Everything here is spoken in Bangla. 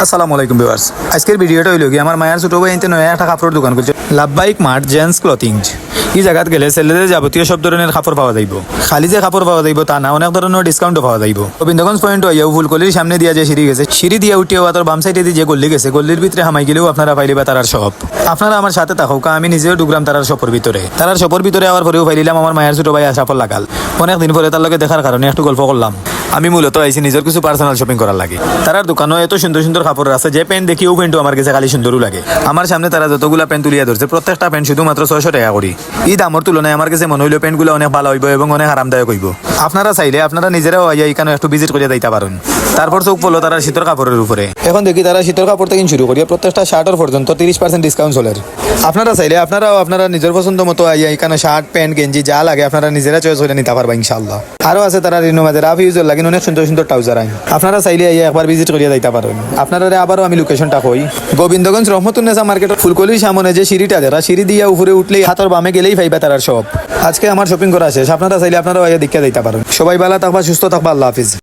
আসসালামু আলাইকুম ভিউয়ার্স, আজকের ভিডিওটা হইল কি আমার মায়ের ছোট ভাই এনতে নয়া একটা কাপড়ের দোকান করছে লাভবাহিক মার্ট জেন্টস ক্লথিং। এই জায়গাত গেলে ছেলেদের যাবতীয় সব ধরনের কাপড় পাওয়া যাইব। খালি যে কাপড় পাওয়া যাইব তা না, অনেক ধরনের ডিসকাউন্টও পাওয়া যাইব। গোবিন্দগঞ্জ পয়েন্ট হইয়াও ফুলকলির সামনে দিয়া যে সিঁড়ি গেছে, সিঁড়ি দিয়া উঠিও তার বাম সাইডে দিয়ে যে গল্লি গেছে, গল্লির ভিতরে হামাই গেলেও আপনারা পাইলিবা তারার শপ। আপনারা আমার সাথে থাকুক, আমি নিজেও ঢুকলাম তারার শপের ভিতরে। তারার শপের ভিতরে আবার পরেও পাইলাম আমার মায়ের ছোট ভাই আশরাফুল লাগাল। অনেকদিন পরে তার লগে দেখার কারণে একটু গল্প করলাম। আমি মূলত আইছি নিজের কিছু পার্সোনাল শপিং করার লাগে। তারার দোকানও এত সুন্দর সুন্দর কাপড় আছে যে প্যান্ট দেখি ও প্যান্টও আমার কাছে খালি সুন্দরও লাগে। আমার সামনে তারা যতগুলা প্যান্ট তুলিয়া ধরছে, প্রত্যেকটা প্যান্ট শুধুমাত্র 600 টাকা করি। এই দামের তুলনায় আমার কাছে মনে হইলো প্যান্টগুলো অনেক ভালো হইব এবং অনেক আরামদায়ক হইব। আপনারা চাইলে আপনারা নিজেরাও আইয়া এখানে একটু ভিজিট করিয়া যাইতে পারেন। তারপর চোখ পড়লো তারা শীতের কাপড়ের উপরে। এখন দেখি তারা শীতের কাপড় থেকে শুরু করিয়া প্রত্যেকটা শার্টের পর্যন্ত 30% ডিসকাউন্ট চলে। আপনারা চাইলে আপনারাও আপনারা নিজের পছন্দ মতো আইয়া এখানে শার্ট প্যান্ট গেঞ্জি যা লাগে আপনারা নিজেরা চয়েস করে নিতে পারবা ইনশাআল্লাহ। আরো আছে তারা রিনোমাদের আপ ইউজের লাগে অনেক সুন্দর সুন্দর ট্রাউজার আইন। আপনারা চাইলে আইয়া একবার ভিজিট করিয়া যাইতে পারেন। আপনারা আবারও আমি লোকেশনটা কই, গোবিন্দগঞ্জ রহমতুন্নেসা মার্কেটের ফুলকলির সামনে যে সিঁড়িটা যারা সিঁড়ি দিয়া উপরে উঠলেই হাতের বামে গেলেই পাইবা তারার শপ। আজকে আমার শপিং করা শেষ, আপনারা চাইলে আপনারাও আইয়া দেখে যাইতে পারেন। সবাই ভালো থাকবা, সুস্থ থাকবা, আল্লাহ হাফিজ।